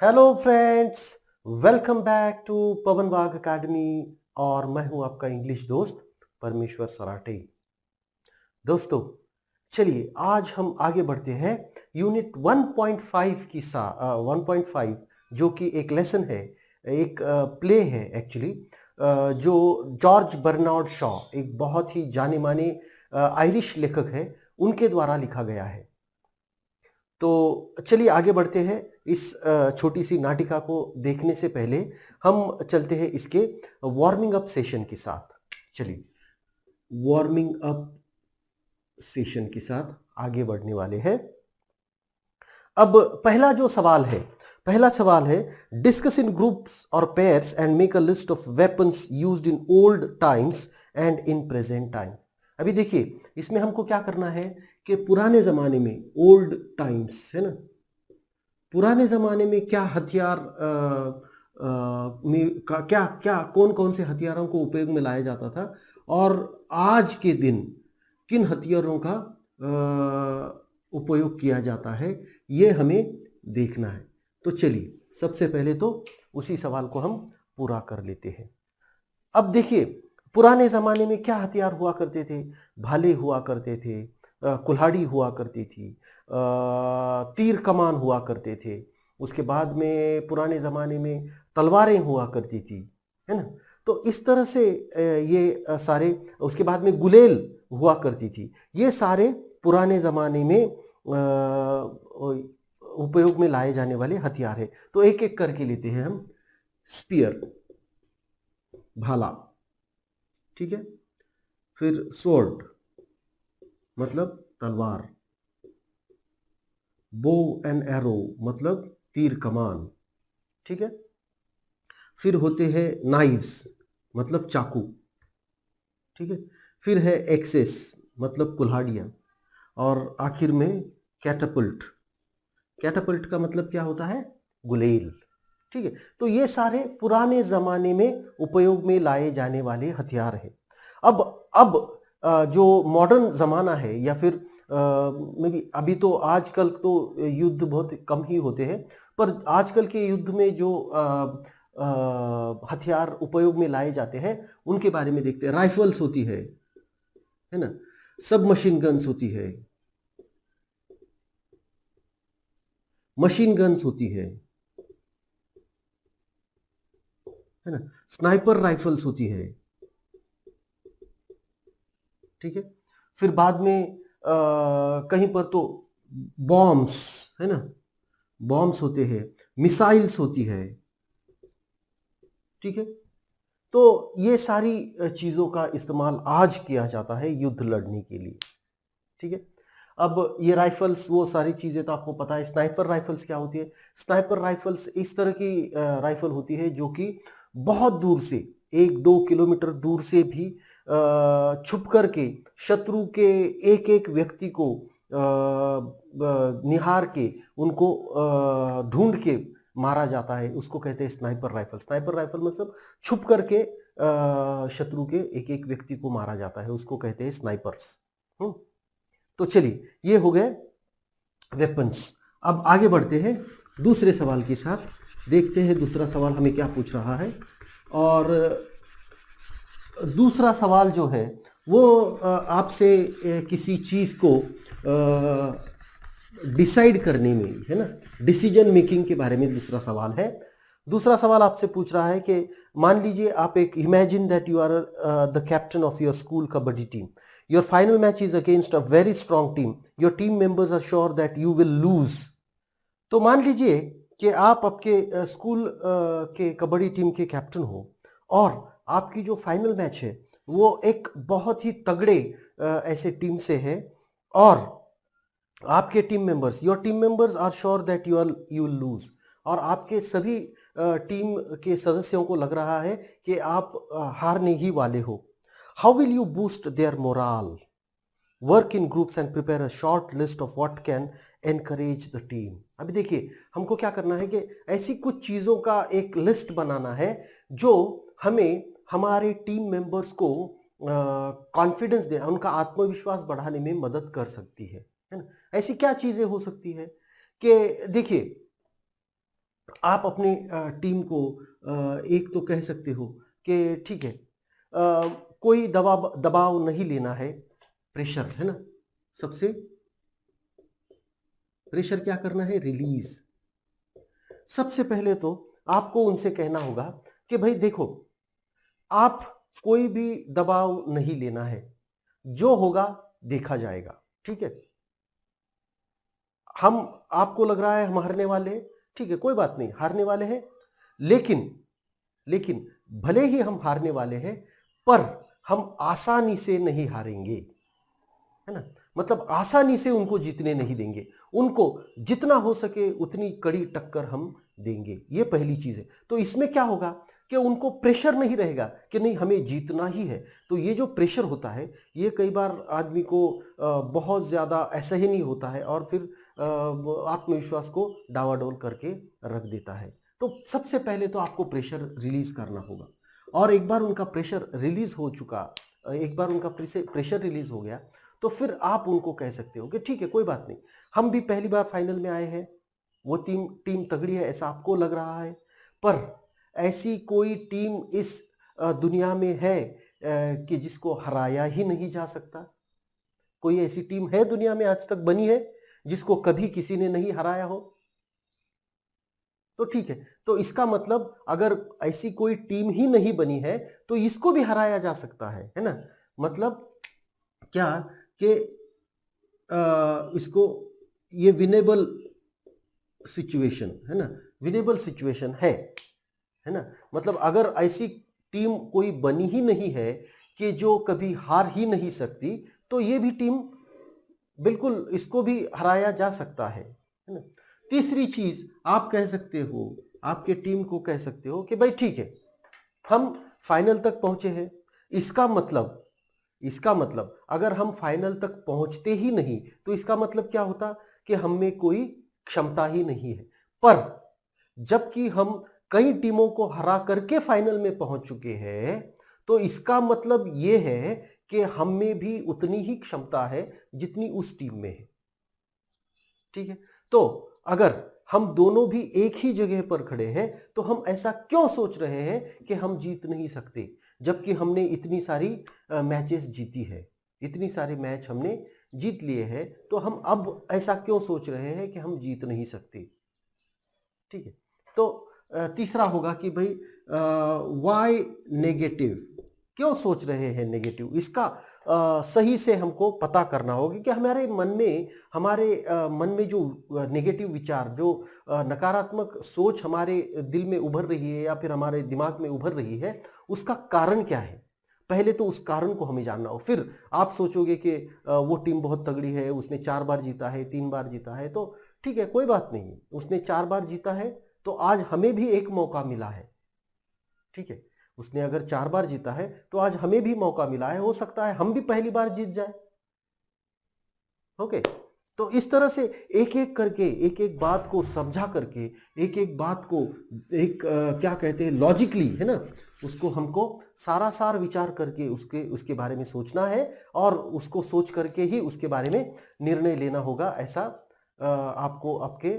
Hello friends, welcome back to Pawan Bag academy. और मैं हूं आपका इंग्लिश दोस्त परमेश्वर सराठे। दोस्तों, चलिए आज हम आगे बढ़ते हैं। यूनिट 1.5 की 1.5 जो कि एक लेसन है, एक प्ले है एक्चुअली, जो जॉर्ज बर्नार्ड शॉ, एक बहुत ही जाने माने आयरिश लेखक है, उनके द्वारा लिखा गया है। तो चलिए आगे बढ़ते हैं। इस छोटी सी नाटिका को देखने से पहले हम चलते हैं इसके वार्मिंग अप सेशन के साथ। चलिए वार्मिंग अप सेशन के साथ आगे बढ़ने वाले हैं। अब पहला सवाल है डिस्कस इन ग्रुप्स और pairs and make a list of weapons used in old times and in present time. अभी देखिए, इसमें हमको क्या करना है कि पुराने जमाने में, ओल्ड टाइम्स है ना, पुराने ज़माने में क्या हथियार में क्या क्या कौन कौन से हथियारों को उपयोग में लाया जाता था, और आज के दिन किन हथियारों का उपयोग किया जाता है, ये हमें देखना है। तो चलिए सबसे पहले तो उसी सवाल को हम पूरा कर लेते हैं। अब देखिए, पुराने ज़माने में क्या हथियार हुआ करते थे? भाले हुआ करते थे, कुल्हाड़ी हुआ करती थी, तीर कमान हुआ करते थे। उसके बाद में पुराने ज़माने में तलवारें हुआ करती थी, है ना। तो इस तरह से ये सारे, उसके बाद में गुलेल हुआ करती थी। ये सारे पुराने ज़माने में उपयोग में लाए जाने वाले हथियार है। तो एक एक करके लेते हैं हम। स्पीयर, भाला, ठीक है। फिर स्वॉर्ड मतलब तलवार, बो एंड एरो मतलब तीर कमान, ठीक है। फिर होते हैं नाइव्स मतलब चाकू, ठीक है। फिर है एक्सेस मतलब कुल्हाड़ियाँ, और आखिर में कैटापल्ट। कैटापल्ट का मतलब क्या होता है? गुलेल, ठीक है। तो ये सारे पुराने ज़माने में उपयोग में लाए जाने वाले हथियार हैं। अब जो मॉडर्न ज़माना है, या फिर मे बी अभी तो आजकल तो युद्ध बहुत कम ही होते हैं, पर आजकल के युद्ध में जो हथियार उपयोग में लाए जाते हैं उनके बारे में देखते हैं। राइफल्स होती है ना, सब मशीन गन्स होती है, मशीन गन्स होती है ना, स्नाइपर राइफल्स होती है, ठीक है। फिर बाद में कहीं पर तो बॉम्ब्स, है ना, बॉम्ब्स होते हैं, मिसाइल्स होती है, ठीक है। तो ये सारी चीज़ों का इस्तेमाल आज किया जाता है युद्ध लड़ने के लिए, ठीक है। अब ये राइफल्स, वो सारी चीज़ें तो आपको पता है। स्नाइपर राइफल्स क्या होती है? स्नाइपर राइफल्स इस तरह की राइफल होती है जो कि बहुत दूर से, 1-2 किलोमीटर दूर से भी छुप करके शत्रु के एक एक व्यक्ति को निहार के, उनको ढूंढ के मारा जाता है। उसको कहते हैं स्नाइपर राइफल। स्नाइपर राइफल मतलब छुप करके शत्रु के एक एक व्यक्ति को मारा जाता है, उसको कहते हैं स्नाइपर्स। तो चलिए ये हो गए वेपन्स। अब आगे बढ़ते हैं दूसरे सवाल के साथ, देखते हैं दूसरा सवाल हमें क्या पूछ रहा है। और दूसरा सवाल जो है वो आपसे किसी चीज़ को डिसाइड करने में, है ना, डिसीजन मेकिंग के बारे में दूसरा सवाल है। दूसरा सवाल आपसे पूछ रहा है कि मान लीजिए आप एक, imagine that you are the captain of your school kabaddi team. Your final match is against a very strong team. Your team members are sure that you will lose. तो मान लीजिए कि आप आपके स्कूल के कबड्डी टीम के कैप्टन हो, और आपकी जो फाइनल मैच है वो एक बहुत ही तगड़े ऐसे टीम से है, और आपके your team members are sure that you will lose, और आपके सभी टीम के सदस्यों को लग रहा है कि आप हारने ही वाले हो। How will you boost their morale? Work in groups and prepare a short list of what can encourage the team. अभी देखिए, हमको क्या करना है कि ऐसी कुछ चीज़ों का एक लिस्ट बनाना है जो हमें हमारे टीम मेंबर्स को कॉन्फिडेंस दे, उनका आत्मविश्वास बढ़ाने में मदद कर सकती है ना। ऐसी क्या चीज़ें हो सकती है कि देखिए, आप अपने टीम को एक तो कह सकते हो कि ठीक है, कोई दबाव दबाव नहीं लेना है, प्रेशर है ना, सबसे प्रेशर क्या करना है, रिलीज। सबसे पहले तो आपको उनसे कहना होगा कि भाई देखो, आप कोई भी दबाव नहीं लेना है, जो होगा देखा जाएगा, ठीक है। हम आपको लग रहा है हम हारने वाले हैं, ठीक है, कोई बात नहीं, हारने वाले हैं, लेकिन लेकिन भले ही हम हारने वाले हैं, पर हम आसानी से नहीं हारेंगे, है ना। मतलब आसानी से उनको जीतने नहीं देंगे, उनको जितना हो सके उतनी कड़ी टक्कर हम देंगे, ये पहली चीज है। तो इसमें क्या होगा कि उनको प्रेशर नहीं रहेगा कि नहीं हमें जीतना ही है। तो ये जो प्रेशर होता है, ये कई बार आदमी को बहुत ज्यादा असहनीय होता है और फिर आत्मविश्वास को डावाडोल करके रख देता है। तो सबसे पहले तो आपको प्रेशर रिलीज करना होगा, और एक बार उनका प्रेशर रिलीज हो चुका, एक बार उनका प्रेशर रिलीज हो गया, तो फिर आप उनको कह सकते हो कि ठीक है, कोई बात नहीं, हम भी पहली बार फाइनल में आए हैं, वो टीम टीम तगड़ी है ऐसा आपको लग रहा है, पर ऐसी कोई टीम इस दुनिया में है कि जिसको हराया ही नहीं जा सकता। कोई ऐसी टीम है दुनिया में आज तक बनी है जिसको कभी किसी ने नहीं हराया हो? तो ठीक है, तो इसका मतलब अगर ऐसी कोई टीम ही नहीं बनी है तो इसको भी हराया जा सकता है ना। मतलब क्या कि इसको, ये विनेबल सिचुएशन है ना, विनेबल सिचुएशन है ना। मतलब अगर ऐसी टीम कोई बनी ही नहीं है कि जो कभी हार ही नहीं सकती, तो ये भी टीम बिल्कुल, इसको भी हराया जा सकता है ना। तीसरी चीज आप कह सकते हो, आपके टीम को कह सकते हो कि भाई ठीक है, हम फाइनल तक पहुंचे हैं, इसका मतलब अगर हम फाइनल तक पहुंचते ही नहीं तो इसका मतलब क्या होता कि हम में कोई क्षमता ही नहीं है। पर जबकि हम कई टीमों को हरा करके फाइनल में पहुंच चुके हैं, तो इसका मतलब यह है कि हम में भी उतनी ही क्षमता है जितनी उस टीम में है, ठीक है। तो अगर हम दोनों भी एक ही जगह पर खड़े हैं, तो हम ऐसा क्यों सोच रहे हैं कि हम जीत नहीं सकते, जबकि हमने इतनी सारी मैचेस जीती है, इतनी सारे मैच हमने जीत लिए हैं, तो हम अब ऐसा क्यों सोच रहे हैं कि हम जीत नहीं सकते, ठीक है। तो तीसरा होगा कि भाई वाई नेगेटिव, क्यों सोच रहे हैं नेगेटिव, इसका सही से हमको पता करना होगा कि हमारे मन में जो नेगेटिव विचार, जो नकारात्मक सोच हमारे दिल में उभर रही है या फिर हमारे दिमाग में उभर रही है, उसका कारण क्या है। पहले तो उस कारण को हमें जानना हो, फिर आप सोचोगे कि वो टीम बहुत तगड़ी है, उसने 4 बार जीता है, 3 बार जीता है, तो ठीक है, कोई बात नहीं, उसने 4 बार जीता है तो आज हमें भी एक मौका मिला है, ठीक है। उसने अगर 4 बार जीता है तो आज हमें भी मौका मिला है, हो सकता है हम भी पहली बार जीत जाए। ओके, तो इस तरह से एक एक करके, एक एक बात को समझा करके, एक एक बात को एक क्या कहते हैं, लॉजिकली, है ना, उसको हमको सारा सार विचार करके उसके बारे में सोचना है, और उसको सोच करके ही उसके बारे में निर्णय लेना होगा, ऐसा आपको आपके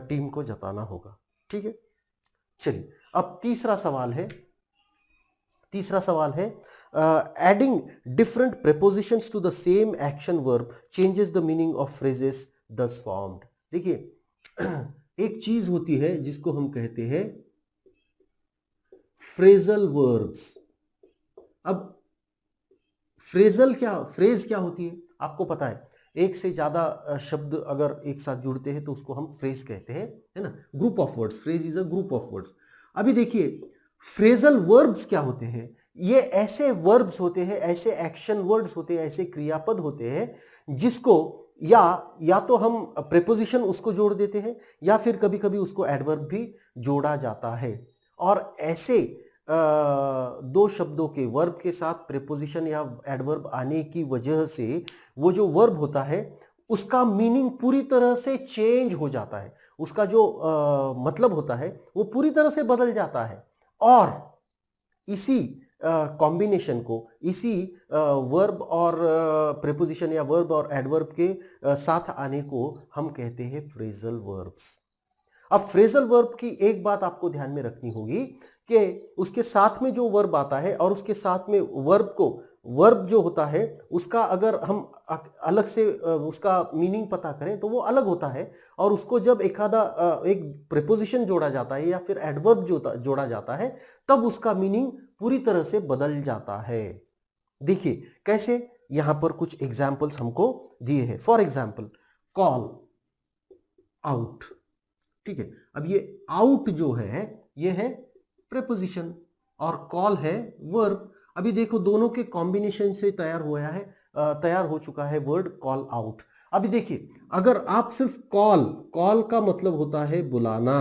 टीम को जताना होगा, ठीक है। चलिए, अब तीसरा सवाल है adding different prepositions to the same action verb changes the meaning of phrases thus formed. देखिए, एक चीज होती है जिसको हम कहते हैं फ्रेजल वर्ब्स। अब फ्रेज क्या होती है आपको पता है, एक से ज्यादा शब्द अगर एक साथ जुड़ते हैं तो उसको हम फ्रेज कहते हैं, है ना। Group of words, phrase is a group of words. अभी देखिए, फ्रेजल वर्ब्स क्या होते हैं, ये ऐसे वर्ब्स होते हैं, ऐसे एक्शन वर्ड्स होते हैं, ऐसे क्रियापद होते हैं जिसको या तो हम प्रेपोजिशन उसको जोड़ देते हैं, या फिर कभी कभी उसको एडवर्ब भी जोड़ा जाता है। और ऐसे दो शब्दों के वर्ब के साथ प्रेपोजिशन या एडवर्ब आने की वजह से वो जो वर्ब होता है उसका मीनिंग पूरी तरह से चेंज हो जाता है, उसका जो मतलब होता है वो पूरी तरह से बदल जाता है। और इसी कॉम्बिनेशन को, इसी वर्ब और प्रेपोजिशन या वर्ब और एडवर्ब के साथ आने को हम कहते हैं फ्रेजल वर्ब्स। अब फ्रेजल वर्ब की एक बात आपको ध्यान में रखनी होगी कि उसके साथ में जो वर्ब आता है और उसके साथ में वर्ब जो होता है उसका अगर हम अलग से उसका मीनिंग पता करें तो वो अलग होता है, और उसको जब एक प्रीपोजिशन जोड़ा जाता है या फिर एडवर्ब जोड़ा जाता है तब उसका मीनिंग पूरी तरह से बदल जाता है। देखिए कैसे, यहां पर कुछ एग्जाम्पल्स हमको दिए हैं। फॉर एग्जाम्पल कॉल आउट, ठीक है। अब ये आउट जो है ये है प्रीपोजिशन और कॉल है वर्ब। अभी देखो दोनों के कॉम्बिनेशन से तैयार हो चुका है वर्ड कॉल आउट। अभी देखिए अगर आप सिर्फ कॉल का मतलब होता है बुलाना,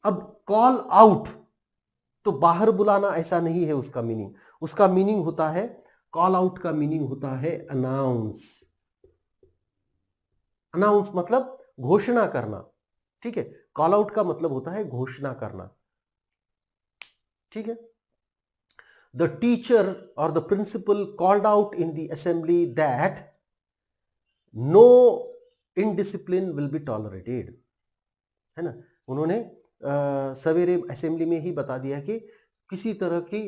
अब कॉल आउट तो बाहर बुलाना ऐसा नहीं है उसका मीनिंग। उसका मीनिंग होता है, कॉल आउट का मीनिंग होता है अनाउंस। अनाउंस मतलब घोषणा करना, ठीक है। कॉल आउट का मतलब होता है घोषणा करना, ठीक है। द टीचर और the principal called out in the assembly that no indiscipline will be tolerated, है ना। उन्होंने सवेरे असेंबली में ही बता दिया कि किसी तरह की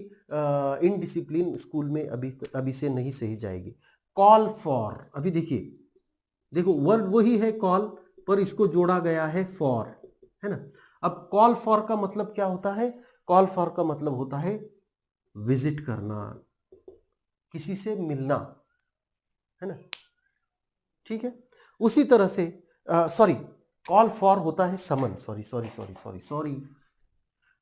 इनडिसिप्लिन स्कूल में अभी से नहीं सही जाएगी। कॉल फॉर, अभी देखो वर्ड वही है कॉल, पर इसको जोड़ा गया है फॉर, है ना। अब कॉल फॉर का मतलब क्या होता है? कॉल फॉर का मतलब होता है विजिट करना, किसी से मिलना, है ना, ठीक है। उसी तरह से सॉरी, कॉल फॉर होता है समन, सॉरी,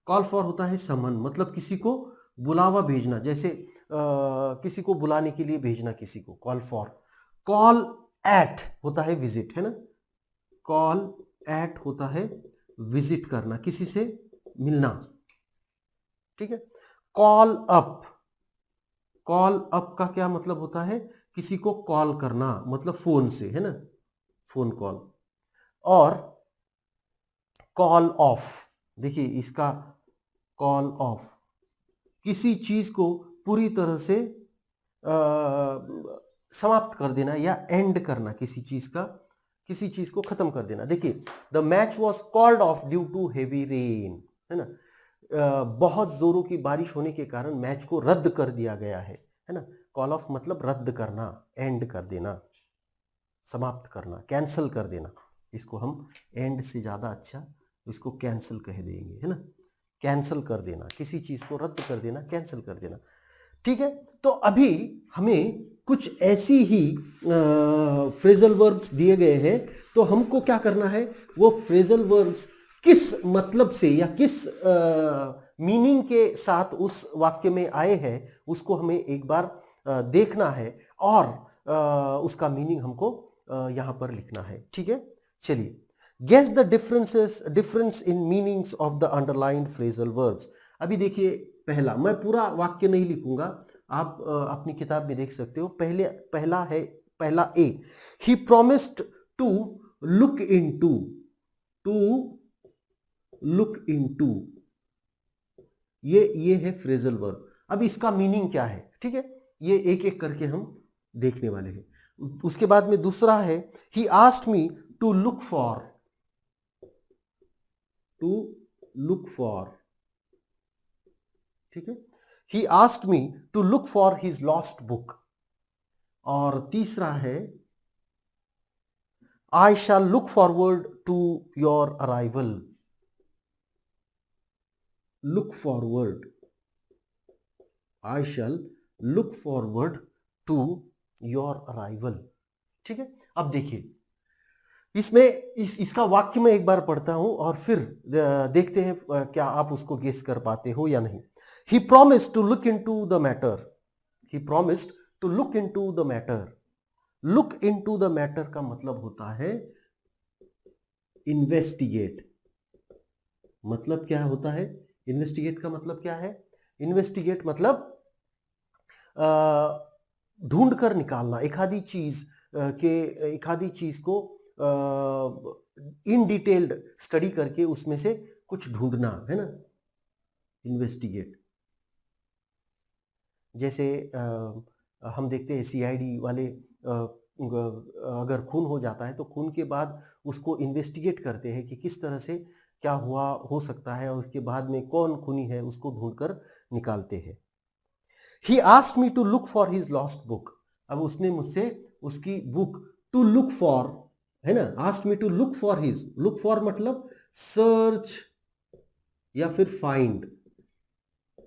कॉल फॉर होता है समन, मतलब किसी को बुलावा भेजना, जैसे किसी को बुलाने के लिए भेजना किसी को, कॉल फॉर। कॉल एट होता है विजिट, है ना, कॉल एट होता है विजिट करना, किसी से मिलना, ठीक है। कॉल अप, कॉल अप का क्या मतलब होता है? किसी को कॉल करना, मतलब फोन से, है ना, फोन कॉल। और कॉल ऑफ, देखिए इसका कॉल ऑफ, किसी चीज को पूरी तरह से समाप्त कर देना या एंड करना, किसी चीज को खत्म कर देना। देखिए the match was called off due to heavy rain, है ना, बहुत जोरों की बारिश होने के कारण मैच को रद्द कर दिया गया है ना। कॉल ऑफ मतलब रद्द करना, एंड कर देना, समाप्त करना, कैंसल कर देना। इसको हम एंड से ज्यादा अच्छा इसको कैंसल कह देंगे, है ना, कैंसल कर देना, किसी चीज को रद्द कर देना, कैंसल कर देना, ठीक है। तो अभी हमें कुछ ऐसी ही फ्रेजल वर्ब्स दिए गए हैं, तो हमको क्या करना है, वो फ्रेजल वर्ब्स किस मतलब से या किस मीनिंग के साथ उस वाक्य में आए हैं उसको हमें एक बार देखना है, और उसका मीनिंग हमको यहां पर लिखना है, ठीक है। चलिए, guess the difference in meanings of the underlined phrasal verbs. अभी देखिए पहला, मैं पूरा वाक्य नहीं लिखूंगा, आप अपनी किताब में देख सकते हो। पहला A, he promised to look into, to look into, ये है फ्रेजल वर्ब। अब इसका मीनिंग क्या है, ठीक है, ये एक एक करके हम देखने वाले हैं। उसके बाद में दूसरा है, he asked me to look for, to look for, ठीक है, he asked me to look for his lost book. और तीसरा है, I shall look forward to your arrival, look forward, I shall look forward to your arrival, ठीक है। अब देखिए इसमें इसका वाक्य में एक बार पढ़ता हूं और फिर देखते हैं क्या आप उसको गेस कर पाते हो या नहीं। He promised to look into the matter, he promised to look into the matter. Look into the matter का मतलब होता है इन्वेस्टिगेट। मतलब क्या होता है इन्वेस्टिगेट का मतलब क्या है? इन्वेस्टिगेट मतलब ढूंढ कर निकालना, एक आधी चीज को इन डिटेल्ड स्टडी करके उसमें से कुछ ढूंढना, है ना, इन्वेस्टिगेट। जैसे हम देखते हैं सीआईडी वाले अगर खून हो जाता है तो खून के बाद उसको इन्वेस्टिगेट करते हैं कि किस तरह से क्या हुआ हो सकता है, और उसके बाद में कौन खूनी है उसको ढूंढकर निकालते हैं। He asked me to look for his lost book. अब उसने मुझसे उसकी बुक टू लुक फॉर, है ना, asked me to look for his, look for मतलब सर्च या फिर फाइंड,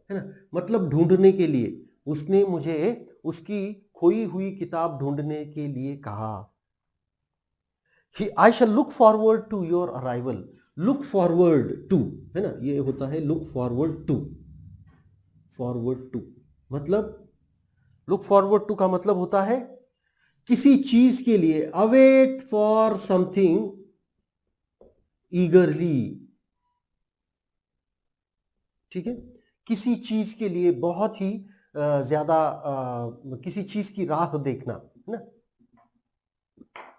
है ना, मतलब ढूंढने के लिए। उसने मुझे उसकी खोई हुई किताब ढूंढने के लिए कहा। I shall look forward to your arrival. Look forward to, है ना, ये होता है look forward to. Forward to मतलब, लुक फॉरवर्ड टू का मतलब होता है किसी चीज के लिए, अवेट फॉर समथिंग ईगरली, ठीक है, किसी चीज के लिए बहुत ही ज्यादा, किसी चीज की राह देखना, है ना,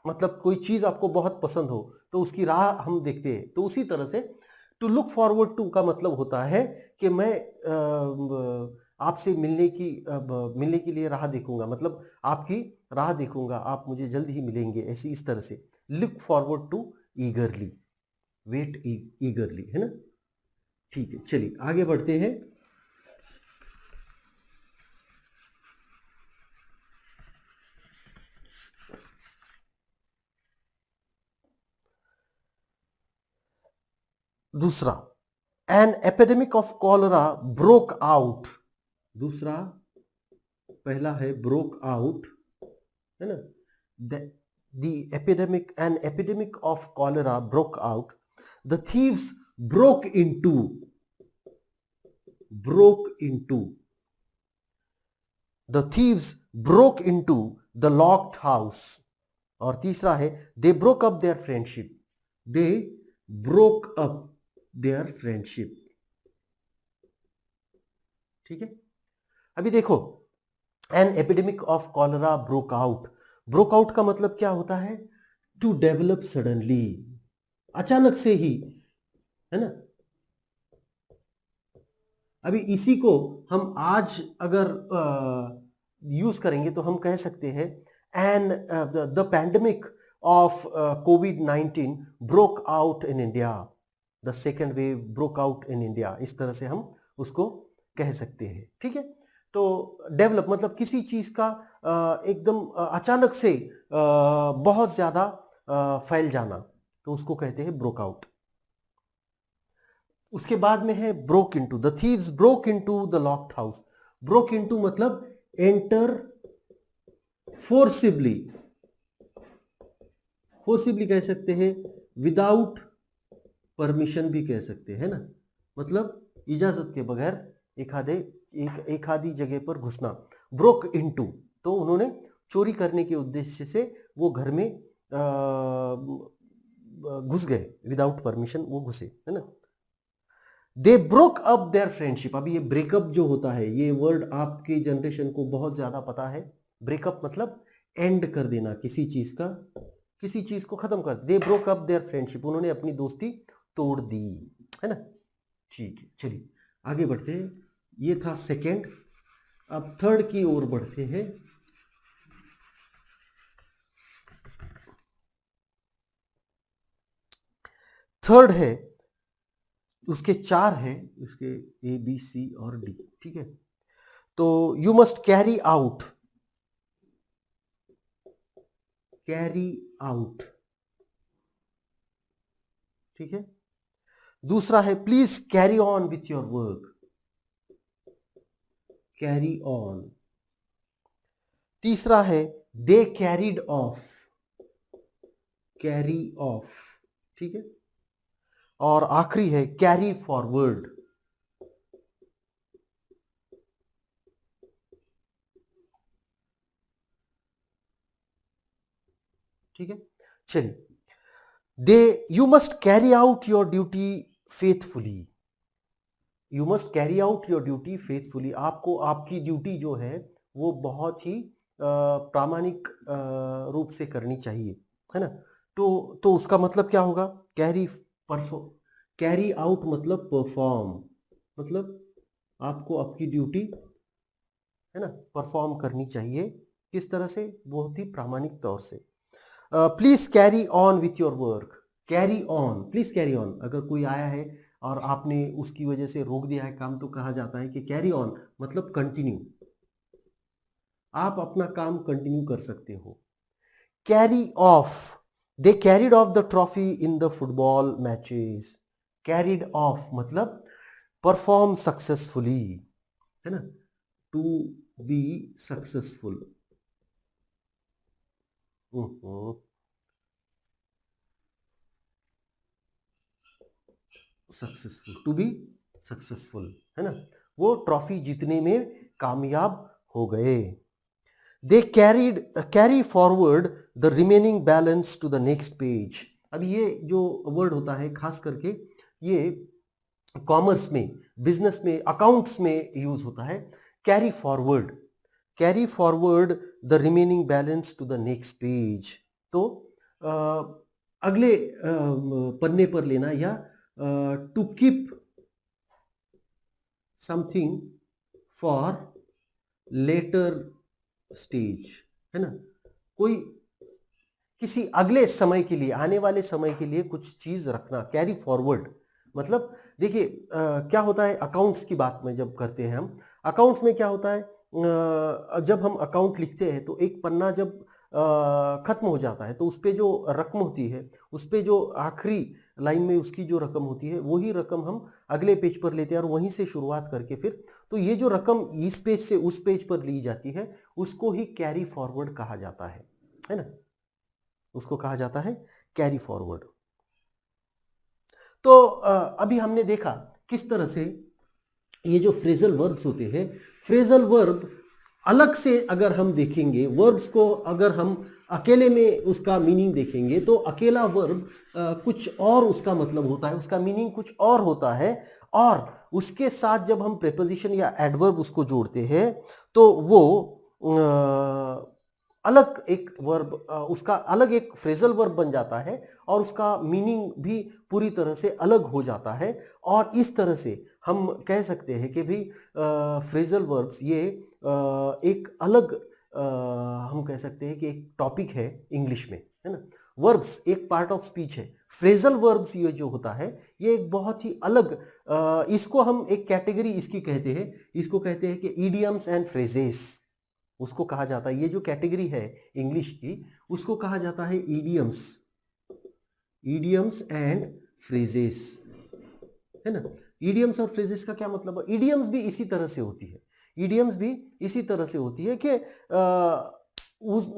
मतलब कोई चीज आपको बहुत पसंद हो तो उसकी राह हम देखते हैं। तो उसी तरह से टू लुक फॉरवर्ड टू का मतलब होता है कि मैं आपसे मिलने के लिए राह देखूंगा, मतलब आपकी राह देखूंगा, आप मुझे जल्द ही मिलेंगे, ऐसी इस तरह से। Look forward to eagerly, wait eagerly, है ना। ठीक है, चलिए आगे बढ़ते हैं। दूसरा, an epidemic of cholera broke out. दूसरा, पहला है ब्रोक आउट, है ना, the epidemic, an epidemic of cholera broke out. The thieves broke into, broke into the thieves broke into the locked house. और तीसरा है they broke up their friendship, they broke up their friendship। ठीक है, अभी देखो, N epidemic of cholera broke out. Broke out का मतलब क्या होता है? टू डेवलप सडनली, अचानक से ही, है ना। अभी इसी को हम आज अगर यूज करेंगे तो हम कह सकते हैं एन द पैंडेमिक ऑफ कोविड-19 broke out in India, the second wave broke out in India, इस तरह से हम उसको कह सकते हैं। ठीक है, तो डेवलप मतलब किसी चीज का एकदम अचानक से बहुत ज्यादा फैल जाना, तो उसको कहते हैं ब्रोक आउट। उसके बाद में है broke into, the thieves broke into the locked house. Broke into मतलब एंटर फोर्सिबली, फोर्सिबली कह सकते हैं, विदाउट परमिशन भी कह सकते हैं, ना, मतलब इजाजत के बगैर एक आधी जगह पर घुसना। ब्रोक इनटू तो उन्होंने चोरी करने के उद्देश्य से वो घर में घुस गए, विदाउट परमिशन वो घुसे, है ना। They broke up their friendship. अभी ये ब्रेकअप जो होता है, ये वर्ड आपके जनरेशन को बहुत ज्यादा पता है। ब्रेकअप मतलब एंड कर देना किसी चीज का, किसी चीज को खत्म कर। They broke up their friendship, उन्होंने अपनी दोस्ती तोड़ दी, है ना। ठीक है, चलिए आगे बढ़ते हैं। ये था सेकेंड, अब थर्ड की ओर बढ़ते हैं। थर्ड है, उसके चार है, उसके ए बी सी और डी, ठीक है। तो you must carry out, carry out, ठीक है। दूसरा है please carry on with your work, carry on. तीसरा है they carried of, carry off, ठीक है। और आखिरी है कैरी फॉरवर्ड। ठीक है, चलिए। They you must carry out your duty faithfully, you must carry out your duty faithfully. आपको आपकी ड्यूटी जो है वो बहुत ही प्रामाणिक रूप से करनी चाहिए, है ना। तो उसका मतलब क्या होगा? कैरी परफॉर्म, कैरी आउट मतलब परफॉर्म, मतलब आपको आपकी ड्यूटी, है ना, परफॉर्म करनी चाहिए किस तरह से? बहुत ही प्रामाणिक तौर से। Please carry on with your work. Carry on, please carry on. अगर कोई आया है और आपने उसकी वजह से रोक दिया है काम, तो कहा जाता है कि कैरी ऑन मतलब कंटिन्यू, आप अपना काम कंटिन्यू कर सकते हो। Carry off, they carried off the trophy in the football matches. Carried off मतलब परफॉर्म सक्सेसफुली, है ना, to be successful. Successful, to be successful, है ना, वो ट्रॉफी जीतने में कामयाब हो गए। They carry forward the remaining balance to the next page. अब ये जो वर्ड होता है खास करके ये कॉमर्स में, बिजनेस में, अकाउंट्स में यूज होता है। Carry forward, carry forward the remaining balance to the next page. तो अगले पन्ने पर लेना, या to keep something for later stage, है ना, कोई किसी अगले समय के लिए, आने वाले समय के लिए कुछ चीज रखना। कैरी फॉरवर्ड मतलब देखिए क्या होता है, अकाउंट्स की बात में जब करते हैं हम, अकाउंट्स में क्या होता है, जब हम अकाउंट लिखते हैं तो एक पन्ना जब खत्म हो जाता है तो उस पे जो रकम होती है, उस पे जो आखिरी लाइन में उसकी जो रकम होती है, वही रकम हम अगले पेज पर लेते हैं और वहीं से शुरुआत करके फिर, तो ये जो रकम इस पेज से उस पेज पर ली जाती है उसको ही कैरी फॉरवर्ड कहा जाता है ना, उसको कहा जाता है कैरी फॉरवर्ड। तो अभी हमने देखा किस तरह से ये जो फ्रेजल वर्ब्स होते हैं, फ्रेजल वर्ब अलग से अगर हम देखेंगे, वर्ब्स को अगर हम अकेले में उसका मीनिंग देखेंगे तो अकेला वर्ब कुछ और उसका मतलब होता है, उसका मीनिंग कुछ और होता है, और उसके साथ जब हम प्रेपोजिशन या एडवर्ब उसको जोड़ते हैं तो वो अलग एक वर्ब, उसका अलग एक फ्रेजल वर्ब बन जाता है और उसका मीनिंग भी पूरी तरह से अलग हो जाता है। और इस तरह से हम कह सकते हैं कि भी फ्रेजल वर्ब्स ये एक अलग हम कह सकते हैं कि एक टॉपिक है इंग्लिश में, है ना। वर्ब्स एक पार्ट ऑफ स्पीच है, फ्रेजल वर्ब्स ये जो होता है ये एक बहुत ही अलग, इसको हम एक कैटेगरी इसकी कहते हैं, इसको कहते हैं कि इडियम्स एंड फ्रेजेस, उसको कहा जाता है। ये जो कैटेगरी है इंग्लिश की उसको कहा जाता है इडियम्स, इडियम्स एंड फ्रेजेस, है ना। इडियम्स और फ्रेजेस का क्या मतलब है? इडियम्स भी इसी तरह से होती है, इडियम्स भी इसी तरह से होती है कि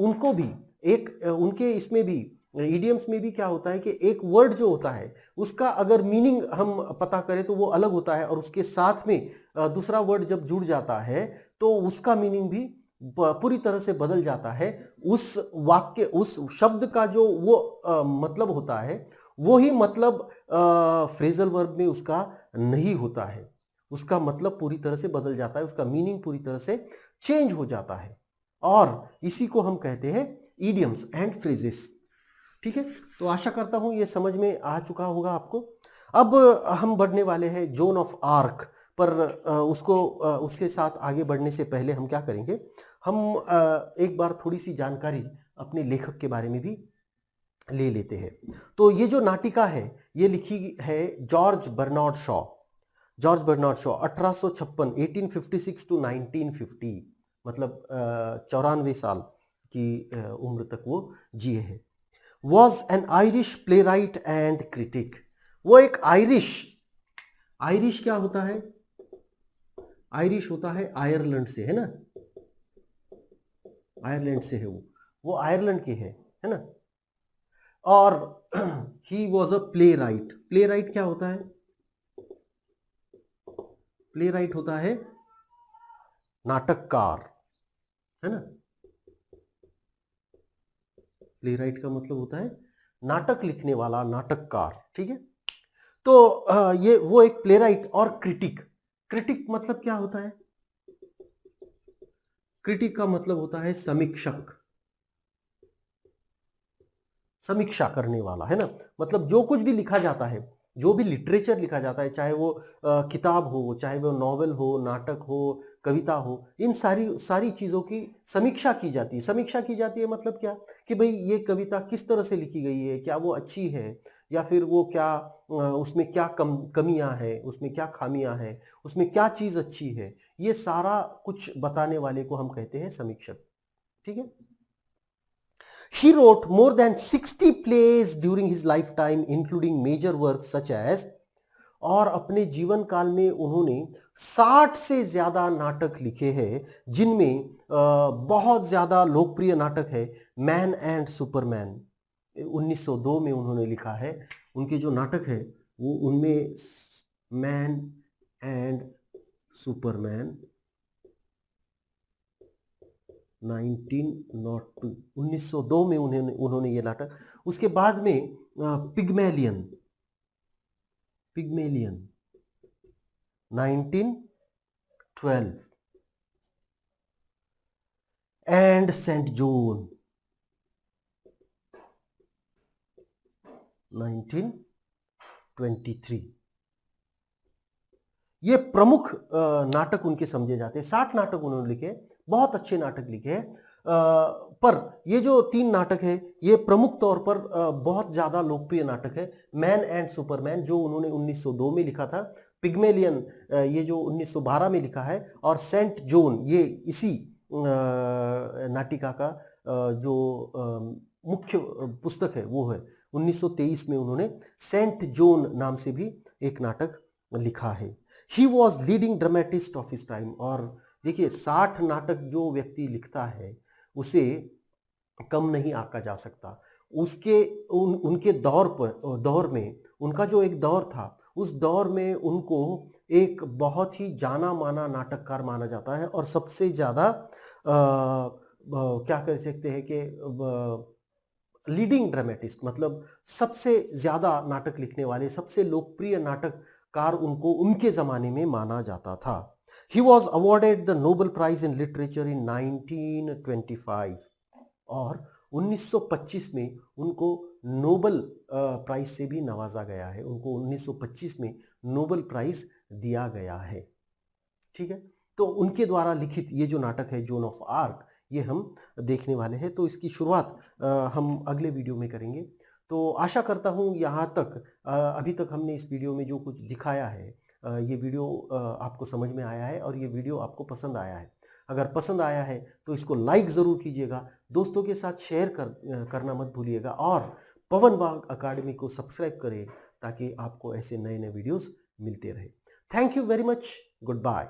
उनको भी एक उनके इसमें भी इडियम्स में भी क्या होता है कि एक वर्ड जो होता है उसका अगर मीनिंग हम पता करें तो वो अलग होता है, और उसके साथ में दूसरा वर्ड जब जुड़ जाता है तो उसका मीनिंग भी पूरी तरह से बदल जाता है। उस वाक्य, उस शब्द का जो वो मतलब होता है वो ही मतलब फ्रेजल वर्ब में उसका नहीं होता है, उसका मतलब पूरी तरह से बदल जाता है, उसका मीनिंग पूरी तरह से चेंज हो जाता है, और इसी को हम कहते हैं इडियम्स एंड फ्रेजेस। ठीक है, तो आशा करता हूं ये समझ में आ चुका होगा आपको। अब हम बढ़ने वाले हैं जोन ऑफ आर्क पर, उसके साथ आगे बढ़ने से पहले हम क्या करेंगे, हम एक बार थोड़ी सी जानकारी अपने लेखक के बारे में भी ले लेते हैं। तो ये जो नाटिका है ये लिखी है George Bernard Shaw, George Bernard Shaw 1856 1856 to 1950, मतलब 94 साल की उम्र तक वो जिए हैं। Was an Irish play right and critic, वो एक आयरिश, आयरिश क्या होता है? आयरिश होता है आयरलैंड से, है ना, आयरलैंड से है वो आयरलैंड के है ना। और he was a play right, play right क्या होता है? प्ले राइट होता है नाटककार, है ना, प्ले राइट का मतलब होता है नाटक लिखने वाला, नाटककार, ठीक है। तो ये वो एक प्ले राइट। और क्रिटिक, क्रिटिक मतलब क्या होता है? क्रिटिक का मतलब होता है समीक्षक, समीक्षा करने वाला, है ना, मतलब जो कुछ भी लिखा जाता है, जो भी लिटरेचर लिखा जाता है, चाहे वो किताब हो, चाहे वो नॉवेल हो, नाटक हो, कविता हो, इन सारी सारी चीज़ों की समीक्षा की जाती है। समीक्षा की जाती है मतलब क्या? कि भई ये कविता किस तरह से लिखी गई है, क्या वो अच्छी है या फिर वो क्या उसमें क्या कमियाँ हैं, उसमें क्या खामियाँ हैं, उसमें क्या चीज़ अच्छी है, ये सारा कुछ बताने वाले को हम कहते हैं समीक्षक। ठीक है? He wrote more than 60 plays during his lifetime, including major works such as, और अपने जीवन काल में उन्होंने 60 से ज्यादा नाटक लिखे हैं, जिनमें बहुत ज्यादा लोकप्रिय नाटक है मैन एंड सुपरमैन। 1902 में उन्होंने लिखा है। उनके जो नाटक है वो उनमें मैन एंड सुपरमैन 1902 1902 में उन्होंने ये नाटक, उसके बाद में Pygmalion Pygmalion 1912 and Saint Joan 1923। ये प्रमुख नाटक उनके समझे जाते हैं। 60 नाटक उन्होंने लिखे, बहुत अच्छे नाटक लिखे हैं। पर ये जो 3 नाटक है ये प्रमुख तौर पर बहुत ज्यादा लोकप्रिय नाटक है। मैन एंड सुपरमैन जो उन्होंने 1902 में लिखा था, पिग्मेलियन ये जो 1912 में लिखा है, और सेंट जॉन ये इसी नाटिका का जो मुख्य पुस्तक है वो है 1923 में उन्होंने सेंट जॉन नाम से भी एक नाटक लिखा है। He was leading dramatist of his time. और देखिए 60 नाटक जो व्यक्ति लिखता है उसे कम नहीं आंका जा सकता। उसके उनके दौर में उनका जो एक दौर था, उस दौर में उनको एक बहुत ही जाना माना नाटककार माना जाता है, और सबसे ज्यादा क्या कह सकते हैं कि लीडिंग ड्रामेटिस्ट मतलब सबसे ज्यादा नाटक लिखने वाले, सबसे लोकप्रिय नाटककार उनको उनके जमाने में माना जाता था। He was awarded the Nobel Prize in Literature in 1925 और 1925 में उनको नोबल प्राइज से भी नवाजा गया है। उनको 1925 में नोबल प्राइज दिया गया है। ठीक है, तो उनके द्वारा लिखित ये जो नाटक है जोन ऑफ आर्क, ये हम देखने वाले हैं। तो इसकी शुरुआत हम अगले वीडियो में करेंगे। तो आशा करता हूँ यहाँ तक अभी तक हमने इस वीडियो में जो कुछ दिखाया है, ये वीडियो आपको समझ में आया है और ये वीडियो आपको पसंद आया है। अगर पसंद आया है तो इसको लाइक ज़रूर कीजिएगा, दोस्तों के साथ शेयर करना मत भूलिएगा, और पवन वाग अकाडमी को सब्सक्राइब करें ताकि आपको ऐसे नए नए वीडियोस मिलते रहे। Thank you very much. Good bye.